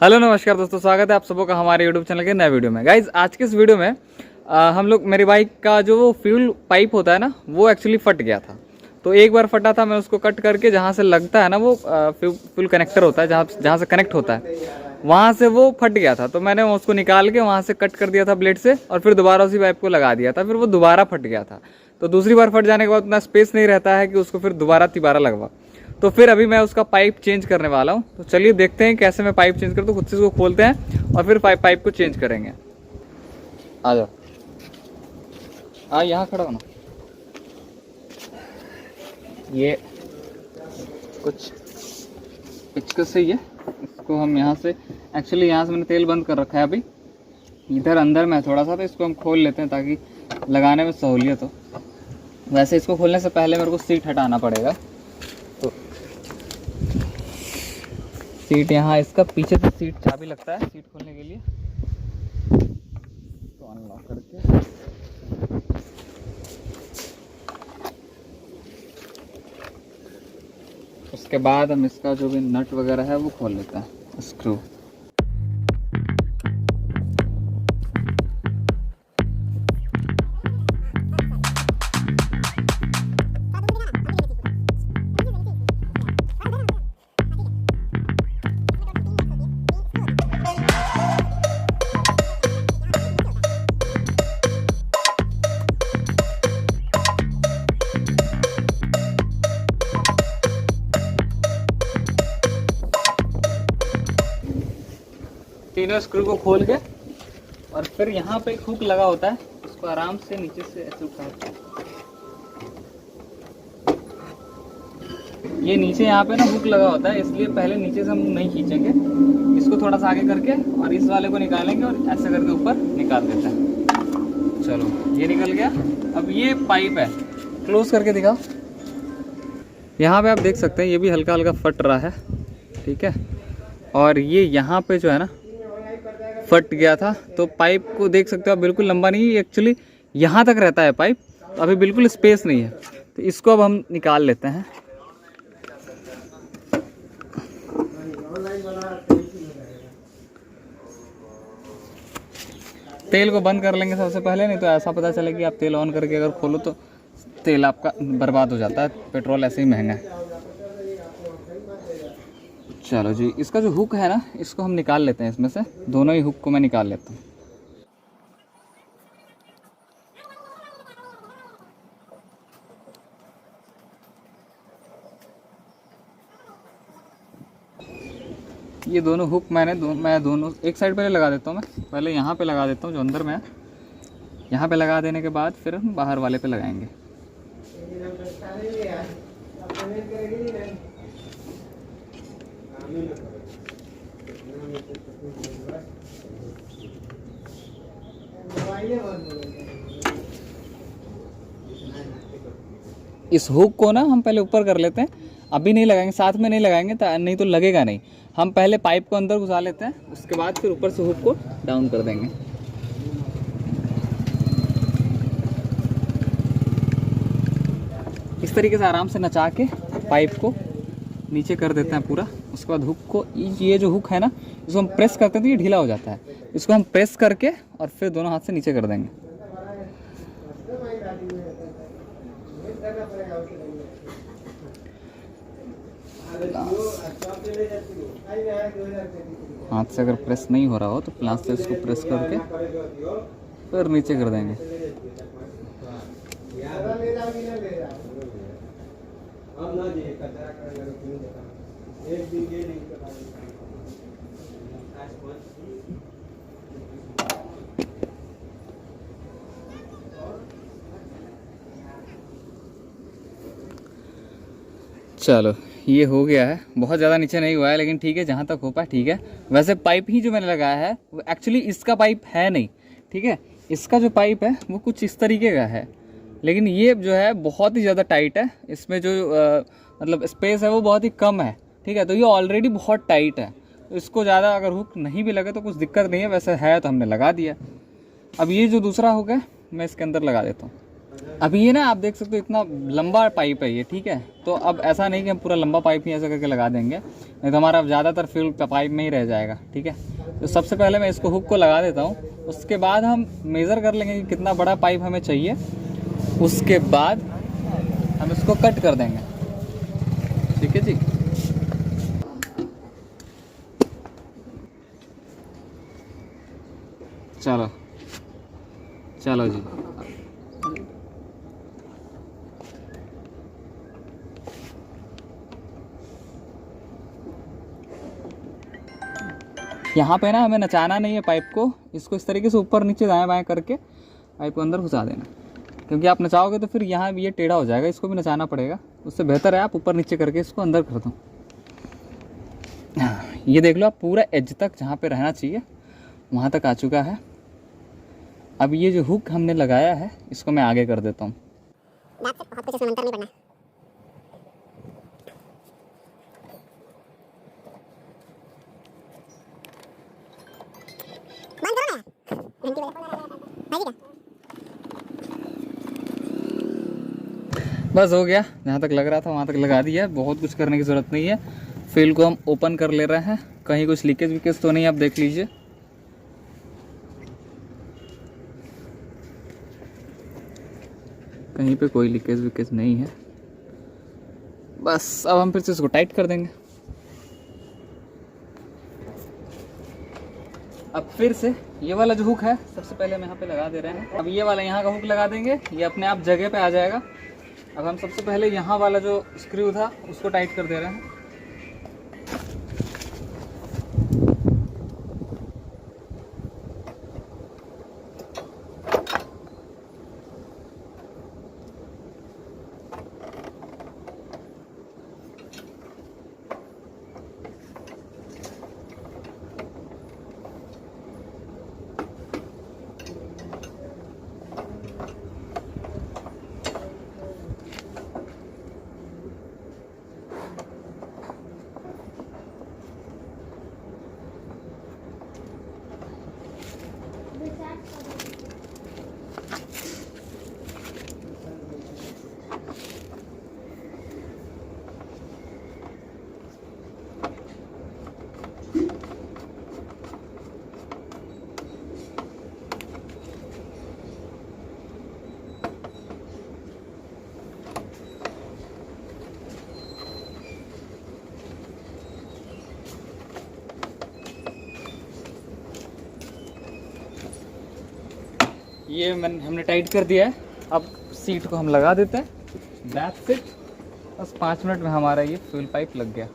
Hello नमस्कार दोस्तों, स्वागत है आप सबों का हमारे यूट्यूब चैनल के नए वीडियो में। गाइज आज के इस वीडियो में हम लोग मेरी बाइक का जो फ्यूल पाइप होता है ना, वो एक्चुअली फट गया था। तो एक बार फटा था, मैं उसको कट करके जहाँ से लगता है ना वो फ्यूल कनेक्टर होता है, जहाँ से कनेक्ट होता है, वहाँ से वो फट गया था। तो मैंने उसको निकाल के वहाँ से कट कर दिया था ब्लेड से, और फिर दोबारा उसी पाइप को लगा दिया था। फिर वो दोबारा फट गया था। तो दूसरी बार फट जाने के बाद उतना स्पेस नहीं रहता है कि उसको फिर दोबारा लगवा। तो फिर अभी मैं उसका पाइप चेंज करने वाला हूँ। तो चलिए देखते हैं कैसे मैं पाइप चेंज करता हूँ। खुद से इसको खोलते हैं और फिर पाइप को चेंज करेंगे। आ जाओ, यहाँ खड़ा हो ना। ये कुछ पिचकस है, ये इसको हम यहाँ से एक्चुअली यहाँ से मैंने तेल बंद कर रखा है। अभी इधर अंदर में थोड़ा सा, तो इसको हम खोल लेते हैं ताकि लगाने में सहूलियत हो। वैसे इसको खोलने से पहले मेरे को सीट हटाना पड़ेगा। तो सीट यहाँ, इसका पीछे से सीट चाबी लगता है सीट खोलने के लिए। तो अनलॉक करके उसके बाद हम इसका जो भी नट वगैरह है वो खोल लेते हैं, स्क्रू। तीनों स्क्रू को खोल के, और फिर यहाँ पे एक हुक लगा होता है, उसको आराम से नीचे से ऐसे उठाते हैं। ये नीचे यहाँ पे ना हुक लगा होता है, इसलिए पहले नीचे से हम नहीं खींचेंगे। इसको थोड़ा सा आगे करके और इस वाले को निकालेंगे और ऐसे करके ऊपर निकाल देते हैं। चलो, ये निकल गया। अब ये पाइप है, क्लोज करके दिखाओ। यहाँ पे आप देख सकते हैं ये भी हल्का हल्का फट रहा है, ठीक है। और ये यहाँ पे जो है ना फट गया था। तो पाइप को देख सकते हो आप, बिल्कुल लंबा नहीं है, एक्चुअली यहाँ तक रहता है पाइप। तो अभी बिल्कुल स्पेस नहीं है, तो इसको अब हम निकाल लेते हैं। तेल को बंद कर लेंगे सबसे पहले, नहीं तो ऐसा पता चले कि आप तेल ऑन करके अगर खोलो तो तेल आपका बर्बाद हो जाता है। पेट्रोल ऐसे ही महंगा है। चलो जी, इसका जो हुक है ना, इसको हम निकाल लेते हैं इसमें से। दोनों ही हुक को मैं निकाल लेता हूँ। ये दोनों हुक मैं दोनों एक साइड पहले लगा देता हूँ। मैं पहले यहाँ पे लगा देता हूँ, जो अंदर में है। यहाँ पे लगा देने के बाद फिर हम बाहर वाले पे लगाएंगे। इस हुक को ना हम पहले ऊपर कर लेते हैं, अभी नहीं लगाएंगे, साथ में नहीं लगाएंगे, नहीं तो लगेगा नहीं। हम पहले पाइप को अंदर घुसा लेते हैं, उसके बाद फिर ऊपर से हुक को डाउन कर देंगे। इस तरीके से आराम से नचा के पाइप को नीचे कर देते हैं पूरा। उसके बाद हुक को, ये जो हुक है ना, इसको हम प्रेस करते हैं तो ये ढीला हो जाता है। इसको हम प्रेस करके और फिर दोनों हाथ से नीचे कर देंगे। हाथ से अगर प्रेस नहीं हो रहा हो तो प्लास से इसको प्रेस करके फिर नीचे कर देंगे। चलो, ये हो गया है। बहुत ज़्यादा नीचे नहीं हुआ है, लेकिन ठीक है, जहाँ तक हो पाए ठीक है। वैसे पाइप ही जो मैंने लगाया है वो एक्चुअली इसका पाइप है नहीं, ठीक है। इसका जो पाइप है वो कुछ इस तरीके का है, लेकिन ये जो है बहुत ही ज़्यादा टाइट है। इसमें जो मतलब स्पेस है वो बहुत ही कम है, ठीक है। तो ये ऑलरेडी बहुत टाइट है, तो इसको ज़्यादा अगर हुक नहीं भी लगे तो कुछ दिक्कत नहीं है। वैसे है तो हमने लगा दिया। अब ये जो दूसरा हुक है मैं इसके अंदर लगा देता हूँ। अभी ये ना आप देख सकते हो इतना लंबा पाइप है ये, ठीक है। तो अब ऐसा नहीं कि हम पूरा लंबा पाइप ही ऐसा करके लगा देंगे, नहीं तो हमारा ज़्यादातर फ्यूल पाइप में ही रह जाएगा, ठीक है। तो सबसे पहले मैं इसको हुक को लगा देता हूँ, उसके बाद हम मेज़र कर लेंगे कि कितना बड़ा पाइप हमें चाहिए, उसके बाद हम इसको कट कर देंगे, ठीक है जी। चलो चलो जी। यहाँ पे ना हमें नचाना नहीं है पाइप को, इसको इस तरीके से ऊपर नीचे दाएं बाएं करके पाइप को अंदर घुसा देना, क्योंकि आप नचाओगे तो फिर यहाँ भी ये टेढ़ा हो जाएगा, इसको भी नचाना पड़ेगा। उससे बेहतर है आप ऊपर नीचे करके इसको अंदर कर दो। ये देख लो आप पूरा एज तक जहाँ पे रहना चाहिए वहाँ तक आ चुका है। अब ये जो हुक हमने लगाया है इसको मैं आगे कर देता हूँ। बस हो गया, जहाँ तक लग रहा था वहाँ तक लगा दिया, बहुत कुछ करने की ज़रूरत नहीं है। फ्यूल को हम ओपन कर ले रहे हैं, कहीं कुछ लीकेज विकेज तो नहीं, आप देख लीजिए। कहीं पे कोई लीकेज विकेज नहीं है। बस अब हम फिर से इसको टाइट कर देंगे। अब फिर से ये वाला जो हुक है सबसे पहले हम यहाँ पे लगा दे रहे हैं। अब ये वाला यहाँ का हुक लगा देंगे, ये अपने आप जगह पे आ जाएगा। अब हम सबसे पहले यहाँ वाला जो स्क्रू था उसको टाइट कर दे रहे हैं। ये हमने टाइट कर दिया है। अब सीट को हम लगा देते हैं, दैट्स इट। बस 5 मिनट में हमारा ये फ्यूल पाइप लग गया।